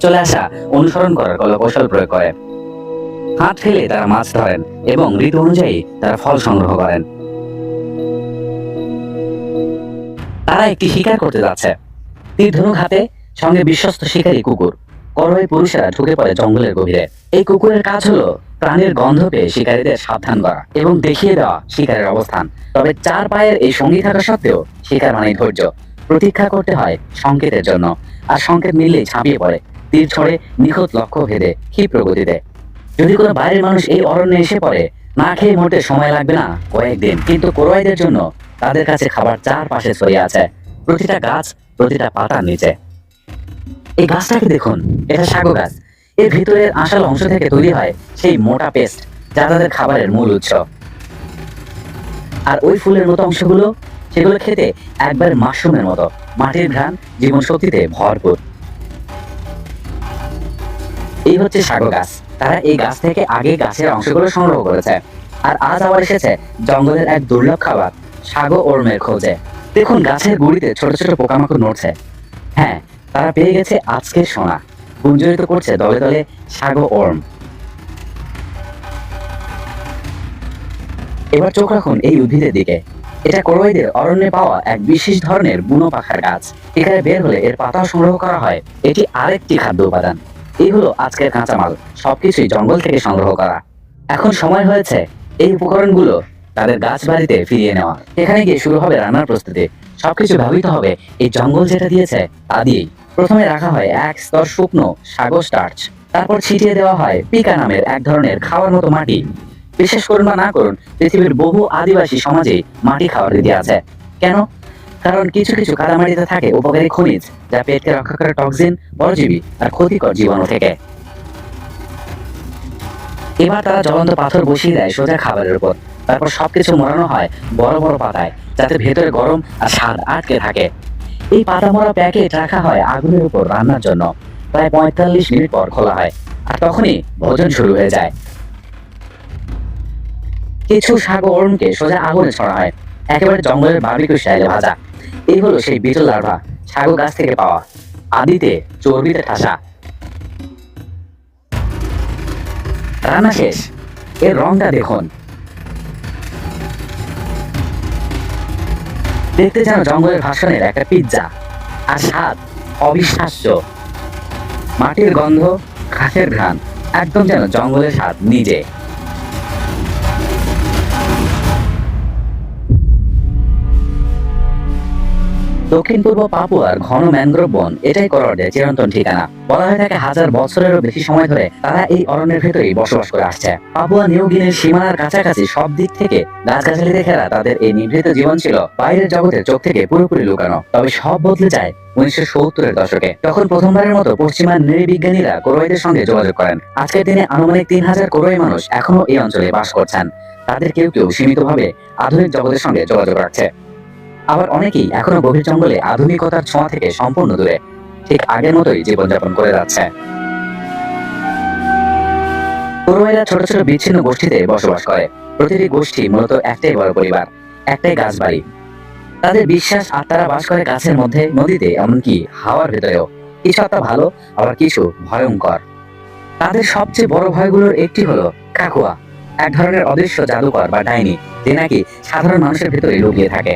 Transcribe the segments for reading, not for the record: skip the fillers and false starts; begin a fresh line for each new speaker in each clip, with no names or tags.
চলে আসা অনুসরণ করার কৌশল প্রয়োগ করে। হাত ফেলে তারা মাছ ধরেন এবং ঋতু অনুযায়ী তারা ফল সংগ্রহ করেন। তারা একটি শিকার করতে যাচ্ছে, তীর ধনুক হাতে, সঙ্গে বিশ্বস্ত শিকারী কুকুর। করোয়াই পুরুষেরা ঢুকে পড়ে জঙ্গলের গভীরে। এই কুকুরের কাজ হলো প্রাণীর গন্ধ পেয়ে শিকারীদের সাবধান করা এবং দেখিয়ে দেওয়া শিকারের অবস্থান। তবে চার পায়ের এই সঙ্গী থাকা সত্ত্বেও শিকার মানে ধৈর্য। প্রতীক্ষা করতে হয় সংকেতের জন্য, আর সংকেত মিললেই ঝাঁপিয়ে পড়ে, তীর ছড়ে নিখুঁত লক্ষ্য ভেদে ক্ষিপ্র গতিতে। যদি কোনো বাইরের মানুষ এই অরণ্যে এসে পড়ে, না খেয়ে মরতে সময় লাগবে না কয়েকদিন। কিন্তু কোরওয়াইদের জন্য তাদের কাছে খাবার চারপাশে ছড়িয়ে আছে, প্রতিটা গাছ, প্রতিটা পাতার নিচে। এই গাছটাকে দেখুন, এটা সাগো গাছ। এর ভিতরের আঁশাল অংশ থেকে তৈরি হয় সেই মোটা পেস্ট, যা তাদের খাবারের মূল উৎস। আর ওই ফুলের মতো অংশগুলো, সেগুলো খেতে একবার মাশরুমের মতো, মাটির ঘ্রাণ, জীবন শক্তিতে ভরপুর। এই হচ্ছে সাগো গাছ। তারা এই গাছ থেকে আগে গাছের অংশগুলো সংগ্রহ করেছে, আর আজ আবার এসেছে জঙ্গলের এক দুর্লভ খাবার সাগো ওর্মের খোঁজে। দেখুন, গাছের গুড়িতে ছোট ছোট পোকামাকড় নড়ছে। হ্যাঁ, তারা পেয়ে গেছে আজকের সোনা। গুঞ্জরিত করছে দলে দলে সাগো ওর্ম। এবার চোখ রাখুন এই উদ্ভিদের দিকে। এটা কোরওয়াইদের অরণ্যে পাওয়া এক বিশেষ ধরনের বুনো পাখার গাছ। এখানে বের হলে এর পাতা সংগ্রহ করা হয়। এটি আরেকটি খাদ্য উপাদান। এই হলো আজকের কাঁচামাল, সবকিছুই জঙ্গল থেকে সংগ্রহ করা। এখন সময় হয়েছে এই উপকরণগুলো তাদের গাছ বাড়িতে ফিরিয়ে নেওয়া। এখানে গিয়ে শুরু হবে রান্নার প্রস্তুতি। সবকিছু ব্যবহৃত হবে এই জঙ্গল যেটা দিয়েছে তা দিয়েই। প্রথমে রাখা হয় এক স্তর শুকনো সাগো স্টার্চ, তারপর ছিটিয়ে দেওয়া হয় পিকা নামের এক ধরনের খাওয়ার মতো মাটি। বিশ্বাস করুন বা না করুন, পৃথিবীর বহু আদিবাসী সমাজে মাটি খাওয়ার রীতি আছে। কেন? কারণ কিছু কিছু কাদামাটিতে থাকে উপকারী খনিজ, যা পেটকে রক্ষা করে টক্সিন, পরজীবী আর ক্ষতিকর জীবাণু থেকে। এবার তারা জ্বলন্ত পাথর বসিয়ে দেয় সোজা খাবারের উপর। তারপর সবকিছু মোড়ানো হয় বড় বড় পাতায়, যাতে ভেতরে গরম আর স্বাদ আটকে থাকে। এই পাতা মোড়া প্যাকেট রাখা হয় আগুনের উপর রান্নার জন্য। প্রায় 45 মিনিট পর খোলা হয়, আর তখনই ভোজন শুরু হয়ে যায়। কিছু সাগো ওর্মকে সোজা আগুনে ছড়া হয়, একেবারে জঙ্গলের বারবিকিউ স্টাইলে ভাজা। এই হলো সেই বিটল লার্ভা, সাগো গাছ থেকে পাওয়া, আদিতে চর্বিতে ঠাসা। রান্না শেষ। এর রংটা দেখুন, দেখতে যেন জঙ্গলের ভাষণের একটা পিৎজা, আর স্বাদ অবিশ্বাস্য। মাটির গন্ধ, ঘাসের ঘ্রাণ, একদম যেন জঙ্গলের স্বাদ নিজে। দক্ষিণ পূর্ব পাপুয়ার ঘন ম্যানগ্রোভ বন এটাই কোরওয়াইদের চিরন্তন ঠিকানা। বলা হয়ে থাকে 1000 বছরেরও বেশি সময় ধরে তারা এই অরণ্যের ভেতরেই বসবাস করে আসছে। পাপুয়া নিউ গিনির সীমানার কাছাকাছি সব দিক থেকে গাছগাছালিতে ঘেরা তাদের এই নিভৃত জীবন ছিল বাইরের জগতের চোখ থেকে পুরোপুরি লুকানো। তবে সব বদলে যায় 1970-এর দশকে, তখন প্রথমবারের মতো পশ্চিমা নৃবিজ্ঞানীরা কোরওয়াইদের সঙ্গে যোগাযোগ করেন। আজকের দিনে আনুমানিক 3000 কোরওয়াই মানুষ এখনো এই অঞ্চলে বাস করছেন। তাদের কেউ কেউ সীমিতভাবে আধুনিক জগতের সঙ্গে যোগাযোগ রাখছে, আবার অনেকেই এখনো গভীর জঙ্গলে আধুনিকতার ছোঁয়া থেকে সম্পূর্ণ দূরে, ঠিক আগের মতোই জীবনযাপন করে যাচ্ছে। কোরওয়াইরা ছোট ছোট বিচ্ছিন্ন গোষ্ঠীতে বসবাস করে। প্রতিটি গোষ্ঠী মূলত একটাই বড় পরিবার, একটাই গাছ বাড়ি। তাদের বিশ্বাস আত্মারা বাস করে গাছের মধ্যে, নদীতে, এমনকি হাওয়ার ভেতরেও। কিছু আত্মা ভালো, আবার কিছু ভয়ঙ্কর। তাদের সবচেয়ে বড় ভয়গুলোর একটি হলো কাকুয়া, এক ধরনের অদৃশ্য জাদুকর বা ডাইনি, যে নাকি সাধারণ মানুষের ভেতরে লুকিয়ে থাকে।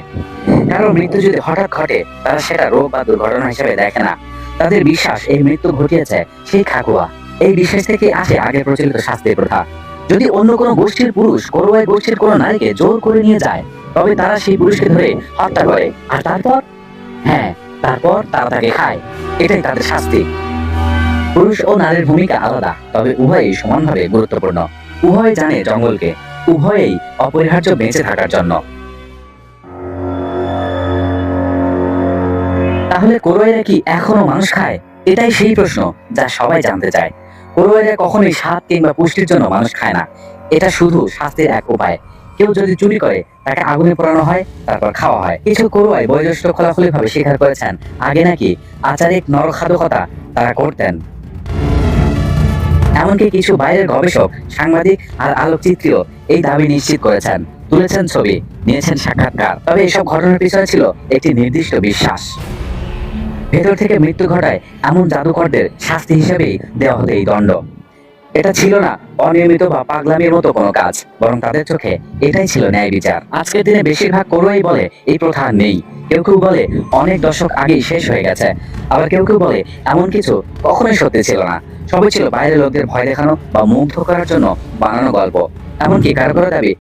কারো মৃত্যু যদি হঠাৎ ঘটে, তারা সেটা রোগ বা দুর্ঘটনা হিসেবে দেখে না। তাদের বিশ্বাস এই মৃত্যু ঘটিয়েছে সেই কাকুয়া। এই বিশ্বাস থেকে আসে আগে প্রচলিত শাস্তির প্রথা। যদি অন্য কোনো গোষ্ঠীর পুরুষ কোরওয়াই গোষ্ঠীর কোনো নারীকে জোর করে নিয়ে যায়, তবে তারা সেই পুরুষকে ধরে হত্যা করে, আর তারপর তারপর তারা তাকে খায়। এটাই তাদের শাস্তি। পুরুষ ও নারীর ভূমিকা আলাদা, তবে উভয়ই সমানভাবে গুরুত্বপূর্ণ। উভয় জানে জঙ্গলকে, উভয়েই অপরিহার্য বেঁচে থাকার জন্য। তাহলে কোরওয়াইরা কি এখনো মানুষ খায়? এটাই সেই প্রশ্ন যা সবাই জানতে চায়। কোরওয়াইরা কখনোই স্বাদ কিংবা পুষ্টির জন্য মানুষ খায় না। এটা শুধু শাস্তির এক উপায়। কেউ যদি চুরি করে, তাকে আগুনে পোড়ানো হয়, তারপর খাওয়া হয়। কিছু কোরওয়াই বয়োজ্যেষ্ঠ খোলাখুলি ভাবে স্বীকার করেছেন, আগে নাকি আচারিক নরখাদকতা তারা করতেন। এমনকি কিছু বাইরের গবেষক, সাংবাদিক আর আলোকচিত্রীও এই দাবি নিশ্চিত করেছেন, তুলেছেন ছবি, নিয়েছেন সাক্ষাৎকার। তবে এসব ঘটনার পিছনে ছিল একটি নির্দিষ্ট বিশ্বাস। ভেতর থেকে মৃত্যু ঘটায় এমন জাদুকরদের শাস্তি হিসেবেই দেওয়া হতো এই দণ্ড। এটা ছিল না অনিয়মিত বা পাগলামির মতো কোনো কাজ, বরং তাদের চোখে এটাই ছিল ন্যায় বিচার। আজকের দিনে বেশিরভাগ করুয়াই বলে এই প্রথা আর নেই। কেউ কেউ বলে অনেক দশক আগেই শেষ হয়ে গেছে, আবার কেউ কেউ বলে এমন কিছু কখনোই সত্যি ছিল না, সবই ছিল বাইরের লোকদের ভয় দেখানো বা মুগ্ধ করার জন্য বানানো গল্প। এমনকি কারো কারো দাবি